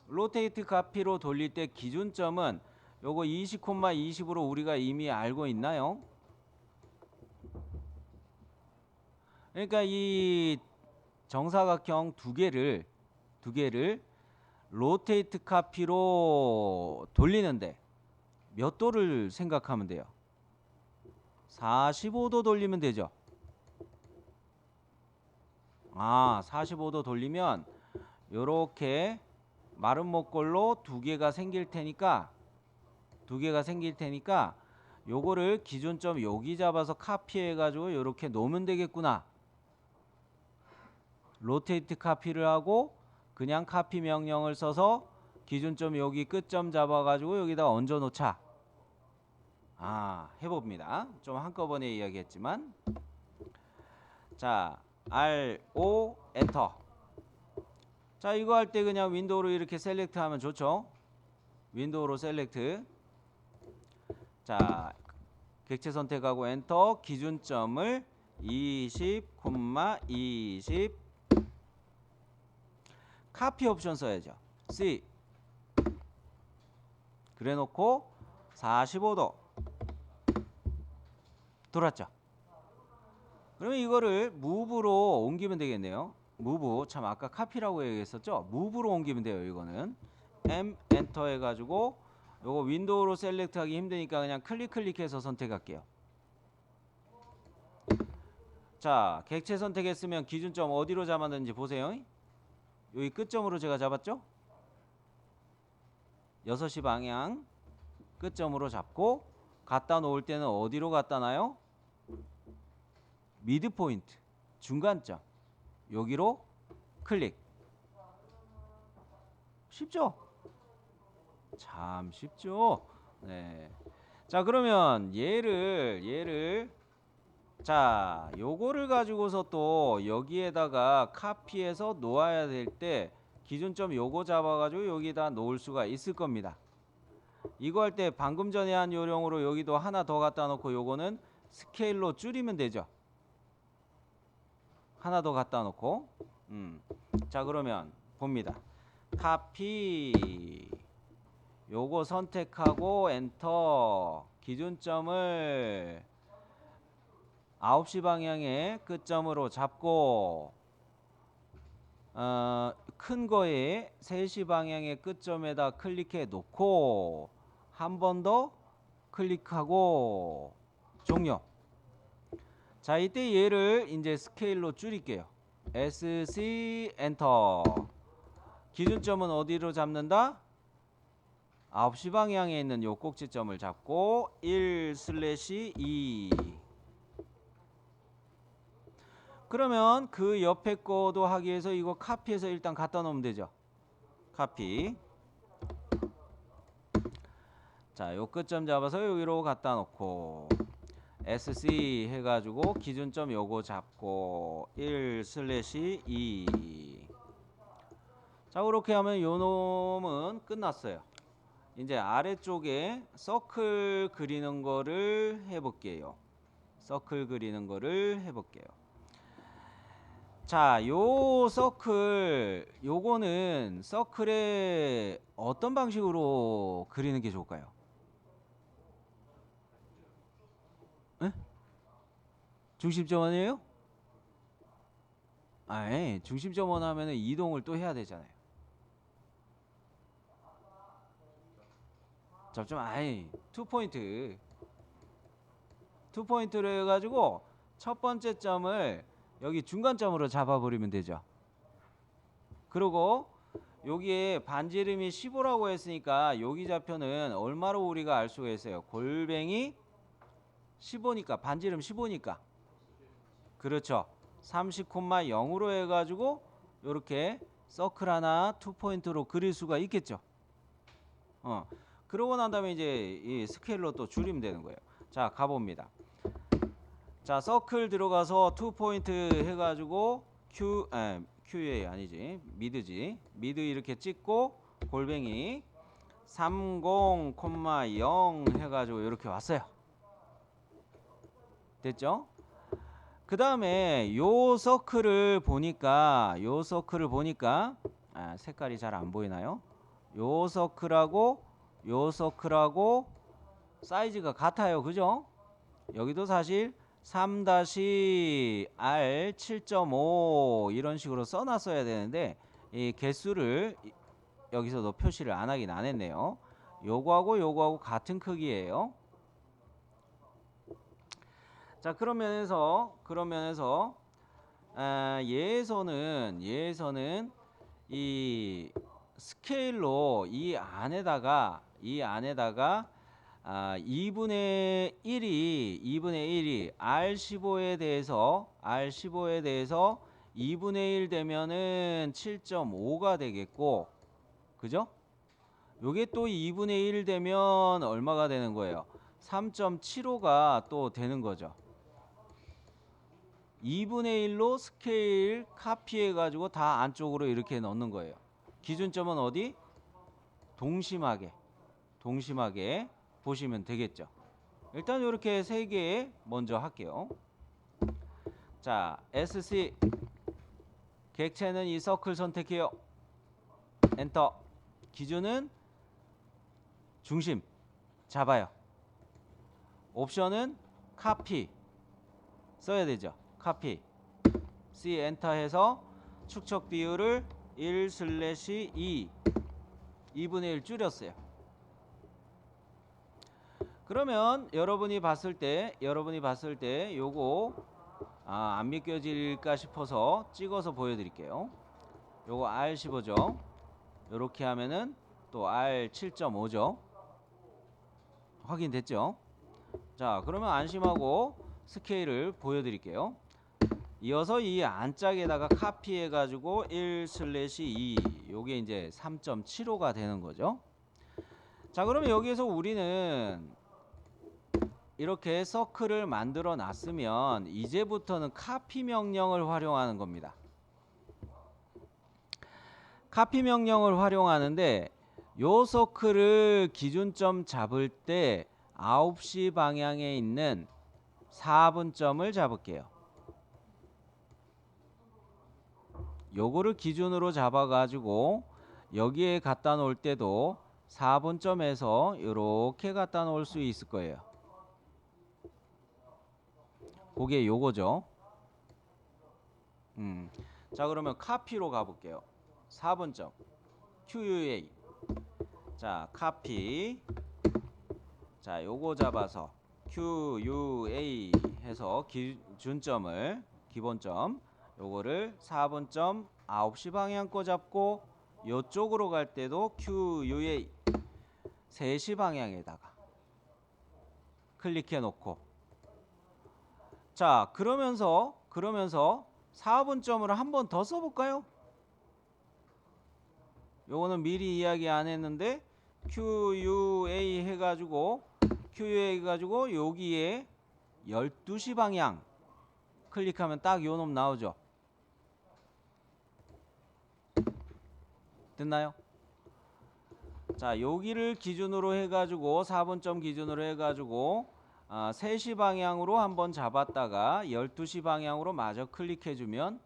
로테이트 카피로 돌릴 때 기준점은 요거 20,20으로 우리가 이미 알고 있나요? 그러니까 이 정사각형 두 개를 로테이트 카피로 돌리는데 몇 도를 생각하면 돼요? 45도 돌리면 되죠. 45도 돌리면 요렇게 마른 목골로 두 개가 생길 테니까 요거를 기준점 여기 잡아서 카피해 가지고 요렇게 놓으면 되겠구나. 로테이트 카피를 하고 그냥 카피 명령을 써서 기준점 여기 끝점 잡아 가지고 여기다 얹어 놓자. 해봅니다. 좀 한꺼번에 이야기했지만, 자, RO 엔터. 자, 이거 할 때 그냥 윈도우로 이렇게 셀렉트 하면 좋죠. 윈도우로 셀렉트. 자, 객체 선택하고 엔터. 기준점을 20, 20. 카피 옵션 써야죠. C. 그래 놓고 45도 돌았죠. 그러면 이거를 무브로 옮기면 되겠네요. 무브, 참 아까 카피라고 얘기했었죠. 무브로 옮기면 돼요. 이거는 M 엔터 해가지고 요거 윈도우로 셀렉트 하기 힘드니까 그냥 클릭해서 선택할게요. 자, 객체 선택했으면 기준점 어디로 잡았는지 보세요. 여기 끝점으로 제가 잡았죠. 6시 방향 끝점으로 잡고 갖다 놓을 때는 어디로 갖다 놔요? 미드 포인트, 중간점. 여기로 클릭. 쉽죠? 참 쉽죠? 네. 자, 그러면 얘를 자, 요거를 가지고서 또 여기에다가 카피해서 놓아야 될 때 기준점 요거 잡아가지고 여기다 놓을 수가 있을 겁니다. 이거 할 때 방금 전에 한 요령으로 여기도 하나 더 갖다 놓고 요거는 스케일로 줄이면 되죠. 하나 더 갖다 놓고 자, 그러면 봅니다. 카피 요거 선택하고 엔터. 기준점을 9시 방향의 끝점으로 잡고 큰 거에 3시 방향의 끝점에다 클릭해 놓고 한 번 더 클릭하고 종료. 자, 이때 얘를 이제 스케일로 줄일게요. SC 엔터. 기준점은 어디로 잡는다? 9시 방향에 있는 요 꼭지점을 잡고 1/2. 그러면 그 옆에 거도 하기 위해서 이거 카피해서 일단 갖다 놓으면 되죠. 카피. 자, 요 끝점 잡아서 여기로 갖다 놓고 SC 해가지고 기준점 요거 잡고 1/2. 자, 그렇게 하면 요 놈은 끝났어요. 이제 아래쪽에 서클 그리는 거를 해볼게요. 서클 그리는 거를 해볼게요. 자, 요 서클, 요거는 서클에 어떤 방식으로 그리는 게 좋을까요? 에? 중심점원이에요? 예, 중심점원 하면은 이동을 또 해야 되잖아요. 접점, 투포인트로 해가지고 첫 번째 점을 여기 중간점으로 잡아버리면 되죠. 그리고 여기에 반지름이 15라고 했으니까 여기 좌표는 얼마로 우리가 알 수가 있어요? 골뱅이 15니까, 반지름 15니까. 그렇죠. 30,0으로 해가지고 이렇게 서클 하나 투포인트로 그릴 수가 있겠죠. 그러고 난 다음에 이제 이 스케일로 또 줄이면 되는 거예요. 자, 가봅니다. 자, 서클 들어가서 투포인트 해가지고 QA 아니지, 미드지. 미드 이렇게 찍고 골뱅이 30,0 해가지고 이렇게 왔어요. 됐죠? 그 다음에 요 서클을 보니까 색깔이 잘 안 보이나요? 요 서클하고 사이즈가 같아요. 그죠? 여기도 사실 3-R 7.5 이런 식으로 써놨어야 되는데 이 개수를 여기서도 표시를 안 하긴 안 했네요. 요거하고 같은 크기예요. 자, 그런 면에서 얘에서는 이 스케일로 이 안에다가 2분의 1이 R15에 대해서 2분의 1 되면은 7.5가 되겠고, 그죠? 요게 또 2분의 1 되면 얼마가 되는 거예요? 3.75가 또 되는 거죠. 2분의 1로 스케일 카피해 가지고 다 안쪽으로 이렇게 넣는 거예요. 기준점은 어디? 동심하게 보시면 되겠죠. 일단 이렇게 세 개 먼저 할게요. 자, SC 객체는 이 서클 선택해요. 엔터. 기준은 중심 잡아요. 옵션은 카피 써야 되죠. 카피. C 엔터 해서 축척 비율을 1/2 2분의 1 줄였어요. 그러면 여러분이 봤을 때 요거 안 믿겨질까 싶어서 찍어서 보여드릴게요. 요거 R15죠. 요렇게 하면은 또 R7.5죠. 확인됐죠? 자, 그러면 안심하고 스케일을 보여드릴게요. 이어서 이 안짝에다가 카피해 가지고 1/2 요게 이제 3.75가 되는 거죠. 자, 그러면 여기에서 우리는 이렇게 서클을 만들어 놨으면 이제부터는 카피 명령을 활용하는 겁니다. 카피 명령을 활용하는데 요 서클을 기준점 잡을 때 9시 방향에 있는 4분점을 잡을게요. 요거를 기준으로 잡아 가지고 여기에 갖다 놓을 때도 4분점에서 이렇게 갖다 놓을 수 있을 거예요. 그게 요거죠. 자, 그러면 카피로 가볼게요. 4분점 QUA. 자, 카피. 자, 요거 잡아서 QUA 해서 기준점을 기본점 요거를 4분점 9시 방향 거 잡고 요쪽으로 갈 때도 QUA 3시 방향에다가 클릭해 놓고, 자, 그러면서 4분점을 한 번 더 써볼까요? 요거는 미리 이야기 안 했는데 QUA 해가지고 여기에 12시 방향 클릭하면 딱 요 놈 나오죠. 됐나요? 자, 여기를 기준으로 해가지고 4분점 기준으로 해가지고 3시 방향으로 한번 잡았다가 12시 방향으로 마저 클릭해주면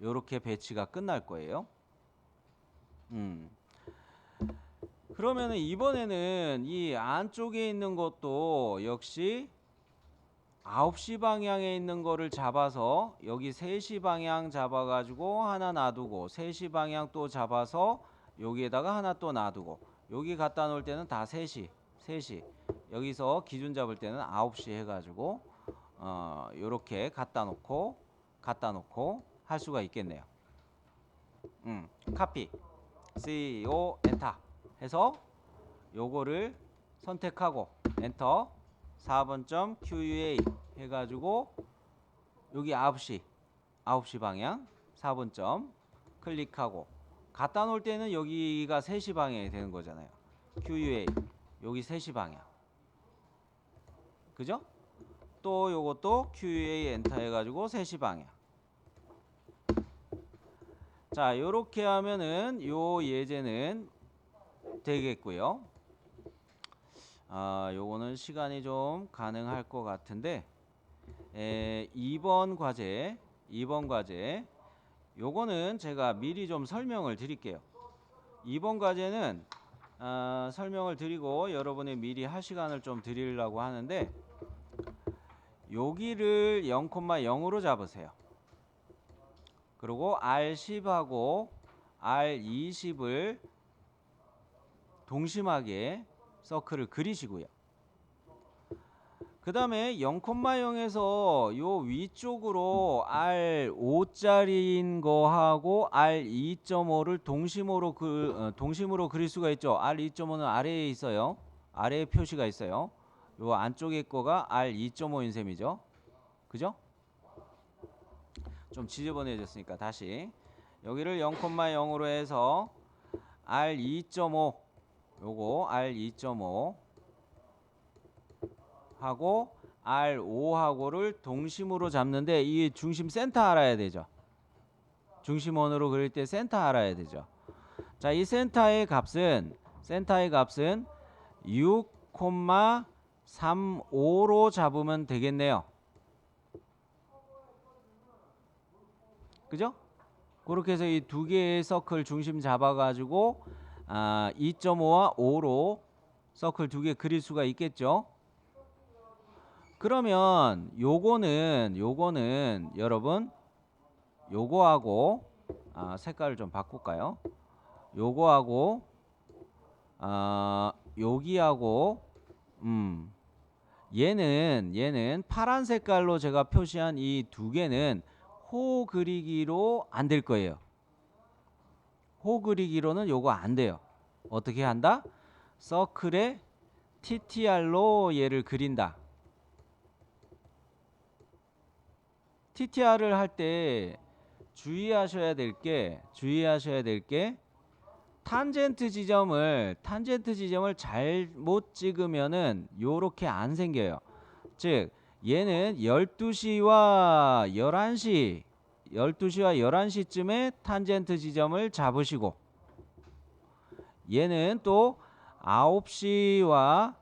요렇게 배치가 끝날 거예요. 그러면은 이번에는 이 안쪽에 있는 것도 역시 9시 방향에 있는 거를 잡아서 여기 3시 방향 잡아가지고 하나 놔두고 3시 방향 또 잡아서 여기에다가 하나 또 놔두고 여기 갖다 놓을 때는 다 3시 여기서 기준 잡을 때는 9시 해가지고 요렇게 갖다 놓고 할 수가 있겠네요. 카피 CO 엔터 해서 요거를 선택하고 엔터 4번점 QUA 해가지고 여기 9시 방향 4번점 클릭하고 갖다 놓을 때는 여기가 3시 방향이 되는 거잖아요. QUA 여기 3시 방향, 그죠? 또 요것도 QUA 엔터 해가지고 3시 방향. 자, 요렇게 하면은 요 예제는 되겠고요. 요거는 시간이 좀 가능할 것 같은데 2번 과제 요거는 제가 미리 좀 설명을 드릴게요. 2번 과제는 설명을 드리고 여러분이 미리 할 시간을 좀 드리려고 하는데 여기를 0,0으로 잡으세요. 그리고 R10하고 R20을 동심하게 서클을 그리시고요. 그 다음에 0,0에서 요 위쪽으로 R5짜리인 거하고 R2.5를 동심으로 그릴 수가 있죠. R2.5는 아래에 있어요. 아래에 표시가 있어요. 요 안쪽에 거가 R2.5인 셈이죠. 그죠? 좀 지저분해졌으니까 다시 여기를 0,0으로 해서 R2.5 요거 R2.5 하고 R5하고를 동심으로 잡는데 이 중심 센터 알아야 되죠. 중심원으로 그릴 때 센터 알아야 되죠. 자, 이 센터의 값은 6,35로 잡으면 되겠네요. 그죠? 그렇게 해서 이 두 개의 서클 중심 잡아가지고 2.5와 5로 서클 두 개 그릴 수가 있겠죠. 그러면 요거는 여러분 요거하고 색깔을 좀 바꿀까요? 요거하고 여기하고 얘는 파란 색깔로 제가 표시한 이 두 개는 호 그리기로 안 될 거예요. 호 그리기로는 요거 안 돼요. 어떻게 한다? 서클에 TTR로 얘를 그린다. TTR을 할 때 주의하셔야 될 게 탄젠트 지점을 잘못 찍으면은 요렇게 안 생겨요. 즉 얘는 12시와 11시쯤에 탄젠트 지점을 잡으시고 얘는 또 9시와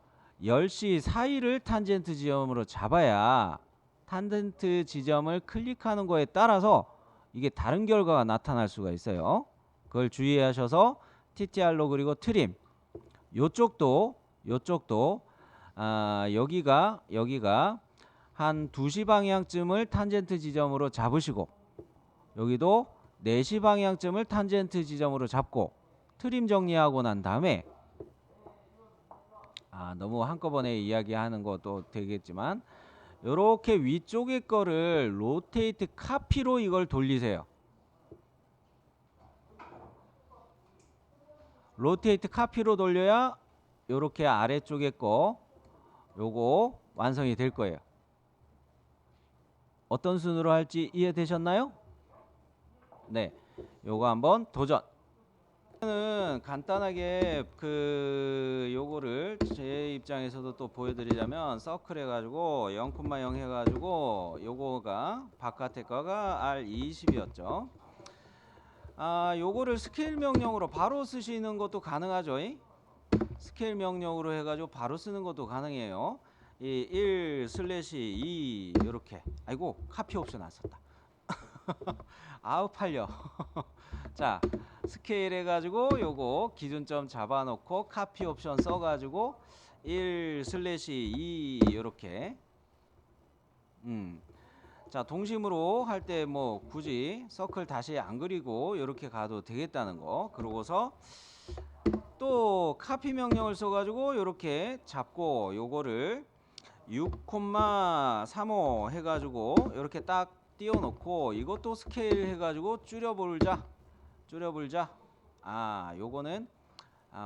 10시 사이를 탄젠트 지점으로 잡아야 탄젠트 지점을 클릭하는 거에 따라서 이게 다른 결과가 나타날 수가 있어요. 그걸 주의하셔서 TTR로 그리고 트림 요쪽도 여기가 한 2시 방향쯤을 탄젠트 지점으로 잡으시고 여기도 4시 방향쯤을 탄젠트 지점으로 잡고 트림 정리하고 난 다음에 너무 한꺼번에 이야기하는 것도 되겠지만 요렇게 위쪽의 거를 로테이트 카피로 이걸 돌리세요. 로테이트 카피로 돌려야 요렇게 아래쪽에 거 요거 완성이 될 거예요. 어떤 순으로 할지 이해되셨나요? 네, 요거 한번 도전. 저는 간단하게 요거를 제 입장에서도 또 보여드리자면 서클 해가지고 0,0 해가지고 요거가 바깥에 거가 R20이었죠. 요거를 스케일 명령으로 바로 쓰시는 것도 가능하죠. 스케일 명령으로 해가지고 바로 쓰는 것도 가능해요. 이 1/2 요렇게. 아이고 카피 옵션 안 썼다. 아우 팔려. 자, 스케일 해가지고 요거 기준점 잡아놓고 카피 옵션 써가지고 1/2 요렇게. 자, 동심으로 할 때 뭐 굳이 서클 다시 안 그리고 요렇게 가도 되겠다는 거. 그러고서 또 카피 명령을 써가지고 요렇게 잡고 요거를 6,35 해가지고 요렇게 딱 띄워놓고 이것도 스케일 해가지고 줄여볼자. 요거는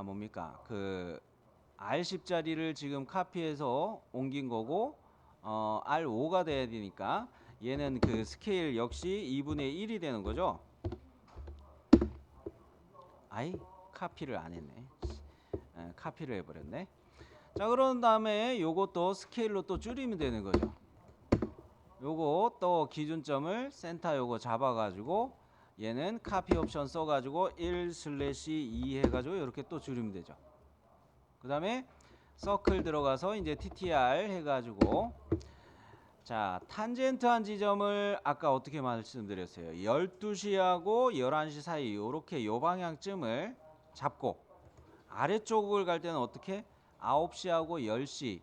뭡니까 R10짜리를 지금 카피해서 옮긴 거고 R5가 돼야 되니까 얘는 스케일 역시 2분의 1이 되는 거죠. 카피를 안 했네. 카피를 해버렸네. 자, 그런 다음에 요것도 스케일로 또 줄이면 되는 거죠. 요거 또 기준점을 센터 요거 잡아가지고 얘는 카피 옵션 써가지고 1/2 해가지고 이렇게 또 줄이면 되죠. 그 다음에 서클 들어가서 이제 TTR 해가지고 자, 탄젠트한 지점을 아까 어떻게 말씀드렸어요? 12시하고 11시 사이 요렇게 요 방향쯤을 잡고 아래쪽을 갈 때는 어떻게? 9시하고 10시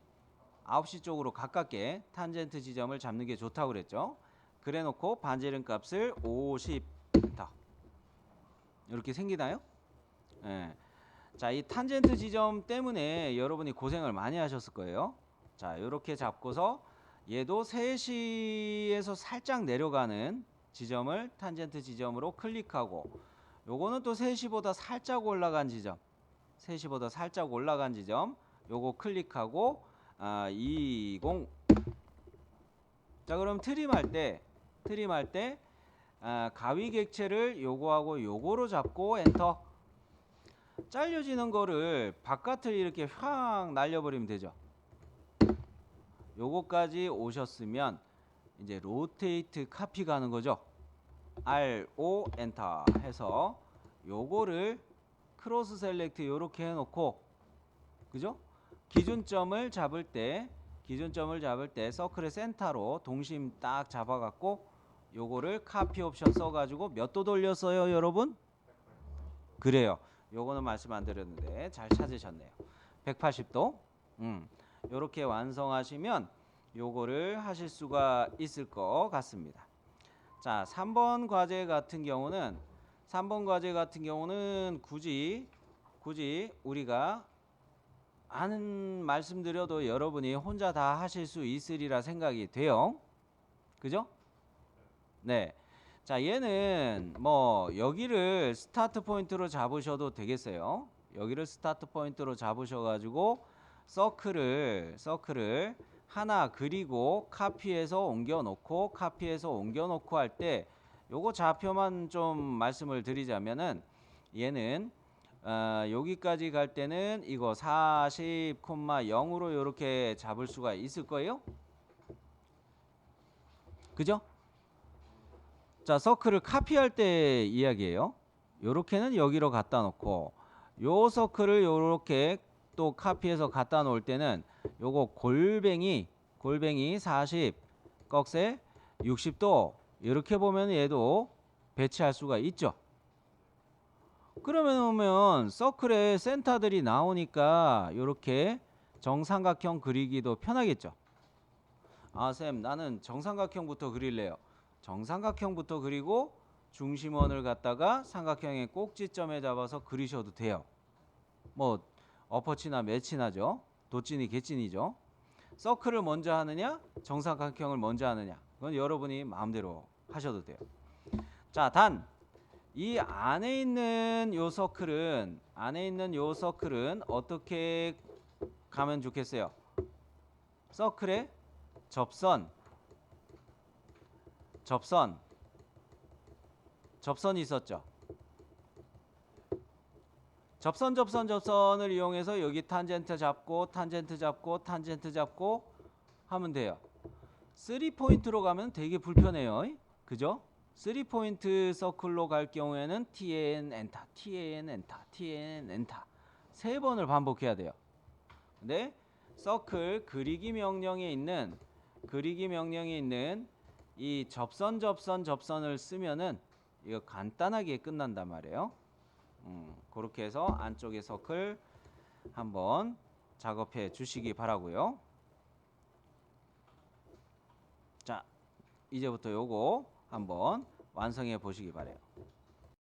9시 쪽으로 가깝게 탄젠트 지점을 잡는 게 좋다고 그랬죠. 그래 놓고 반지름 값을 50 이렇게 생기나요? 예. 자, 이 탄젠트 지점 때문에 여러분이 고생을 많이 하셨을 거예요. 자, 이렇게 잡고서 얘도 3시에서 살짝 내려가는 지점을 탄젠트 지점으로 클릭하고 요거는 또 3시보다 살짝 올라간 지점 3시보다 살짝 올라간 지점 요거 클릭하고 20 자, 그럼 트림할 때 가위 객체를 요거하고 요거로 잡고 엔터. 잘려지는 거를 바깥을 이렇게 확 날려버리면 되죠. 요거까지 오셨으면 이제 로테이트 카피 가는 거죠. RO 엔터 해서 요거를 크로스 셀렉트 요렇게 해놓고, 그죠? 기준점을 잡을 때 서클의 센터로 동심 딱 잡아갖고 요거를 카피 옵션 써가지고 몇 도 돌렸어요, 여러분? 그래요. 요거는 말씀 안 드렸는데 잘 찾으셨네요. 180도. 요렇게 완성하시면 요거를 하실 수가 있을 것 같습니다. 자, 3번 과제 같은 경우는 굳이 우리가 아는 말씀드려도 여러분이 혼자 다 하실 수 있으리라 생각이 돼요. 그죠? 네. 자, 얘는 뭐 여기를 스타트 포인트로 잡으셔도 되겠어요. 여기를 스타트 포인트로 잡으셔가지고 서클을 하나 그리고 카피해서 옮겨놓고 할 때 요거 좌표만 좀 말씀을 드리자면은 얘는 여기까지 갈 때는 이거 40,0으로 이렇게 잡을 수가 있을 거예요. 그죠? 자, 서클을 카피할 때 이야기예요. 요렇게는 여기로 갖다 놓고 요 서클을 요렇게 또 카피해서 갖다 놓을 때는 요거 골뱅이 40 꺽쇠 60도 이렇게 보면 얘도 배치할 수가 있죠. 그러면 서클의 센터들이 나오니까 이렇게 정삼각형 그리기도 편하겠죠. 아, 쌤, 나는 정삼각형부터 그릴래요. 정삼각형부터 그리고 중심원을 갖다가 삼각형의 꼭지점에 잡아서 그리셔도 돼요. 뭐 어퍼치나 매치나죠. 도찐이 개찐이죠. 서클을 먼저 하느냐 정삼각형을 먼저 하느냐, 그건 여러분이 마음대로 하셔도 돼요. 자, 단 이 안에 있는 요 서클은 어떻게 가면 좋겠어요? 서클의 접선이 있었죠. 접선을 이용해서 여기 탄젠트 잡고 하면 돼요. 3포인트로 가면 되게 불편해요. 그죠? 3포인트 서클로 갈 경우에는 TN 엔터 세 번을 반복해야 돼요. 근데 서클 그리기 명령에 있는 이 접선을 쓰면은 이거 간단하게 끝난단 말이에요. 그렇게 해서 안쪽에 서클 한번 작업해 주시기 바라고요. 자, 이제부터 요거 한번 완성해 보시기 바래요.